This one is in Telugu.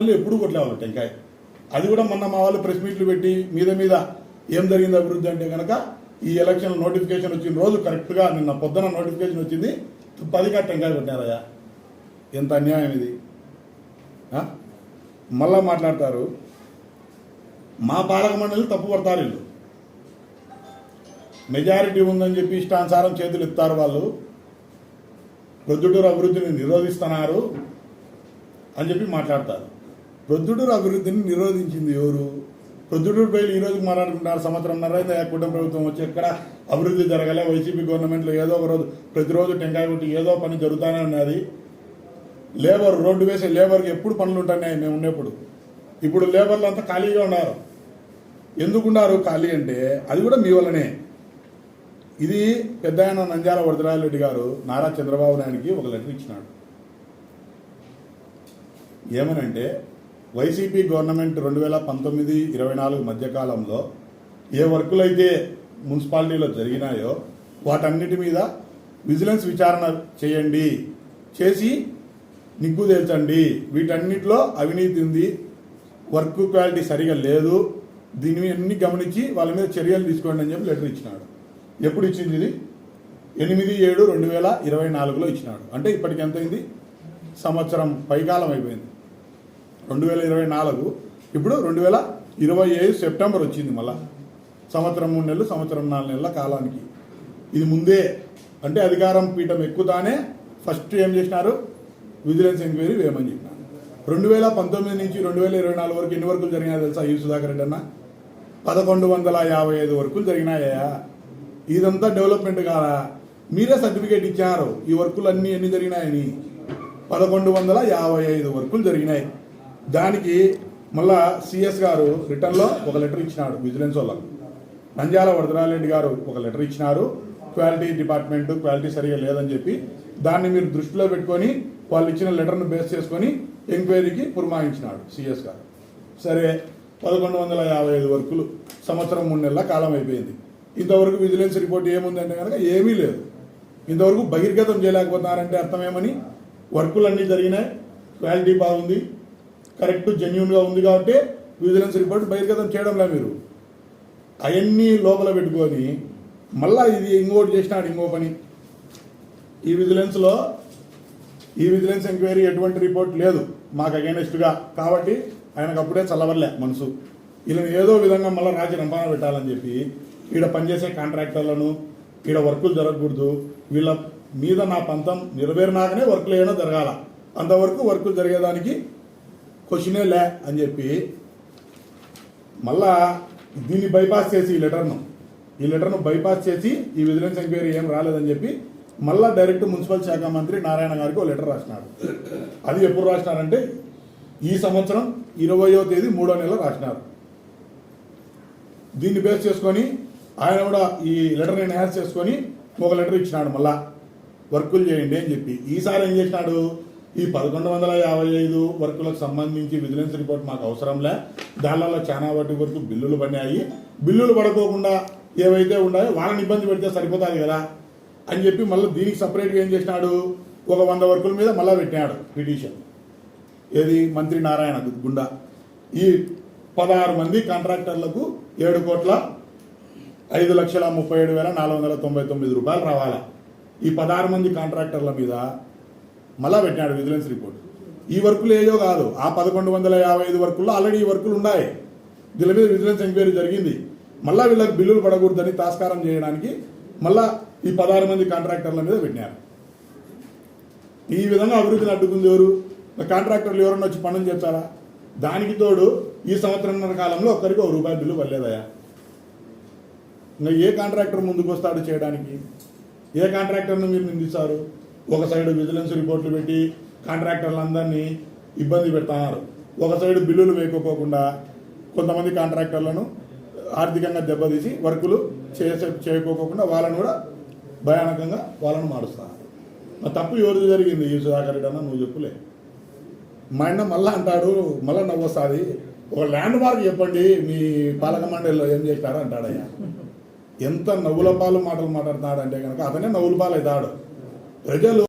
ఎప్పుడు కొట్టలేవాలి టెంకాయ. అది కూడా మొన్న మా వాళ్ళు ప్రెస్ మీట్లు పెట్టి మీద ఏం జరిగింది అభివృద్ధి అంటే కనుక ఈ ఎలక్షన్ నోటిఫికేషన్ వచ్చిన రోజు కరెక్ట్గా నిన్న పొద్దున నోటిఫికేషన్ వచ్చింది, 10 టెంకాయ కొట్టినారయ్యా. ఎంత అన్యాయం ఇది. మళ్ళా మాట్లాడతారు, మా పాలక మండలి తప్పు పడతారు. వీళ్ళు మెజారిటీ ఉందని చెప్పి ఇష్టానుసారం చేతులు ఎత్తారు. వాళ్ళు ప్రొద్దుటూరు అభివృద్ధిని నిరోధిస్తున్నారు అని చెప్పి మాట్లాడతారు. ప్రొద్దుటూరు అభివృద్ధిని నిరోధించింది ఎవరు? ప్రొద్దుటూరు పైలు ఈరోజు మాట్లాడుకుంటున్నారు. సంవత్సరంన్నర కుటుంబ ప్రభుత్వం వచ్చి ఎక్కడ అభివృద్ధి జరగలే. వైసీపీ గవర్నమెంట్లో ఏదో ఒక రోజు ప్రతిరోజు టెంకాయ కొట్టి ఏదో పని జరుగుతూనే ఉన్నది. లేబర్ రోడ్డు వేసే లేబర్కి ఎప్పుడు పనులు ఉంటున్నాయి మేము ఉన్నప్పుడు. ఇప్పుడు లేబర్లు అంతా ఖాళీగా ఉన్నారు. ఎందుకున్నారు ఖాళీ అంటే అది కూడా మీ వల్లనే. ఇది పెద్ద ఆయన నంద్యాల వరదరాజరెడ్డి గారు నారా చంద్రబాబు నాయుడికి ఒక లెటర్ ఇచ్చినాడు. ఏమనంటే వైసీపీ గవర్నమెంట్ 2019-24 మధ్యకాలంలో ఏ వర్కులు అయితే మున్సిపాలిటీలో జరిగినాయో వాటన్నిటి మీద విజిలెన్స్ విచారణ చేయండి, చేసి నిగ్గు తేల్చండి. వీటన్నిటిలో అవినీతి ఉంది, వర్క్ క్వాలిటీ సరిగా లేదు, దీన్ని అన్ని గమనించి వాళ్ళ మీద చర్యలు తీసుకోండి అని చెప్పి లెటర్ ఇచ్చినాడు. ఎప్పుడు ఇచ్చింది ఇది? 8/7/2024లో ఇచ్చినాడు. అంటే ఇప్పటికి ఎంత అయింది? సంవత్సరం పైకాలం అయిపోయింది. 2024 ఇప్పుడు 2025 సెప్టెంబర్ వచ్చింది. మళ్ళా సంవత్సరం 3 నెలలు, సంవత్సరం 4 నెలల కాలానికి. ఇది ముందే అంటే అధికారం పీఠం ఎక్కుతానే ఫస్ట్ ఏం చేసినారు? విజిలెన్స్ ఎంక్వైరీ వేయమని చెప్పినారు. 2019 నుంచి 2024 వరకు ఎన్ని వర్కులు జరిగినాయో తెలుసా ఈ సుధాకర్ రెడ్డి అన్న? 1155 వర్కులు జరిగినాయా? ఇదంతా డెవలప్మెంట్ కాదా? మీరే సర్టిఫికేట్ ఇచ్చారు ఈ వర్కులు అన్నీ ఎన్ని జరిగినాయని. 1155 వర్కులు జరిగినాయి. దానికి మళ్ళా సిఎస్ గారు రిటర్న్లో ఒక లెటర్ ఇచ్చినాడు విజిలెన్స్ వాళ్ళకు. నంద్యాల వరదరాజరెడ్డి గారు ఒక లెటర్ ఇచ్చినారు, క్వాలిటీ డిపార్ట్మెంట్ క్వాలిటీ సరిగా లేదని చెప్పి. దాన్ని మీరు దృష్టిలో పెట్టుకొని వాళ్ళు ఇచ్చిన లెటర్ను బేస్ చేసుకొని ఎంక్వైరీకి పురమాయించినాడు సిఎస్ గారు. సరే, 1155 వర్కులు సంవత్సరం 3 నెలల కాలం అయిపోయింది. ఇంతవరకు విజిలెన్స్ రిపోర్ట్ ఏముందంటే కనుక ఏమీ లేదు. ఇంతవరకు బహిర్గతం చేయలేకపోతున్నారంటే అర్థం ఏమని? వర్కులు అన్నీ జరిగినాయి, క్వాలిటీ బాగుంది, కరెక్ట్ జెన్యున్గా ఉంది కాబట్టి విజిలెన్స్ రిపోర్ట్ బహిర్గతం చేయడంలా. మీరు అవన్నీ లోపల పెట్టుకొని మళ్ళా ఇది ఇంకోటి చేసినాడు. ఇంకో పని, ఈ విజిలెన్స్ ఎంక్వైరీ ఎటువంటి రిపోర్ట్ లేదు మాకు అగైనెస్ట్గా, కాబట్టి ఆయనకు అప్పుడే చల్లవర్లే మనసు. వీళ్ళని ఏదో విధంగా మళ్ళీ రాజీ రంపాన పెట్టాలని చెప్పి ఈడ పనిచేసే కాంట్రాక్టర్లను ఈడ వర్కులు జరగకూడదు, వీళ్ళ మీద నా పంతం నెరవేరినాకనే వర్కులు ఏమైనా జరగాల, అంతవరకు వర్కులు జరిగేదానికి క్వశ్చనే లే అని చెప్పి మళ్ళా దీన్ని బైపాస్ చేసి ఈ లెటర్ను బైపాస్ చేసి ఈ విజిలెన్స్ ఎంక్వైరీ ఏం రాలేదని చెప్పి మళ్ళా డైరెక్ట్ మున్సిపల్ శాఖ మంత్రి నారాయణ గారికి ఒక లెటర్ రాసినాడు. అది ఎప్పుడు రాసినారంటే ఈ సంవత్సరం 20వ తేదీ 3వ నెల రాసినారు. దీన్ని బేస్ చేసుకొని ఆయన కూడా ఈ లెటర్ని ఎన్హాన్స్ చేసుకొని ఒక లెటర్ ఇచ్చినాడు మళ్ళా వర్కులు చేయండి అని చెప్పి. ఈసారి ఏం చేసినాడు? ఈ 1155 వర్కులకు సంబంధించి విజిలెన్స్ రిపోర్ట్ మాకు అవసరంలే, దానిలో చాలా వాటి వరకు బిల్లులు పడినాయి, బిల్లులు పడుకోకుండా ఏవైతే ఉన్నాయో వాళ్ళని ఇబ్బంది పెడితే సరిపోతుంది కదా అని చెప్పి మళ్ళీ దీనికి సపరేట్గా ఏం చేసినాడు? ఒక 100 వర్కుల మీద మళ్ళీ పెట్టినాడు పిటిషన్. ఏది? మంత్రి నారాయణ గుండా. ఈ 16 మంది కాంట్రాక్టర్లకు 7,05,37,499 రూపాయలు రావాలా. ఈ 16 మంది కాంట్రాక్టర్ల మీద మళ్ళా పెట్టినాడు విజిలెన్స్ రిపోర్ట్. ఈ వర్కులు ఏయో కాదు, ఆ 1155 వర్కుల్లో ఆల్రెడీ ఈ వర్కులు ఉన్నాయి. దీని మీద విజిలెన్స్ ఎంక్వైరీ జరిగింది. మళ్ళా వీళ్ళకి బిల్లులు పడకూడదని తాస్కారం చేయడానికి మళ్ళా ఈ 16 మంది కాంట్రాక్టర్ల మీద పెట్టినారు. ఈ విధంగా అభివృద్ధిని అడ్డుకుంది ఎవరు? కాంట్రాక్టర్లు ఎవరన్నా వచ్చి పనులు చేస్తారా? దానికి తోడు ఈ సంవత్సరంన్నర కాలంలో ఒక్కరికి ₹1 బిల్లు పడలేదయా. ఇంకా ఏ కాంట్రాక్టర్ ముందుకు వస్తాడు చేయడానికి? ఏ కాంట్రాక్టర్ను మీరు నిందిస్తారు? ఒక సైడు విజిలెన్స్ రిపోర్ట్లు పెట్టి కాంట్రాక్టర్లందరినీ ఇబ్బంది పెడతారు, ఒక సైడు బిల్లులు వేయకపోకుండా కొంతమంది కాంట్రాక్టర్లను ఆర్థికంగా దెబ్బతీసి వర్కులు చేయకోకుండా వాళ్ళను కూడా భయానకంగా వాళ్ళను మారుస్తారు. తప్పు ఎవరిది జరిగింది? ఈ సుధాకర్ రెడ్డి అన్న నువ్వు చెప్పులే. మా అన్న మళ్ళా అంటాడు, మళ్ళీ నవ్వు వస్తుంది, ఒక ల్యాండ్ మార్క్ చెప్పండి మీ పాలక మండలిలో ఏం చేస్తారో అంటాడయ్యా. ఎంత నవ్వుల పాలు మాటలు మాట్లాడుతున్నాడు అంటే కనుక అతనే నవ్వుల పాలు అవుతాడు. ప్రజలు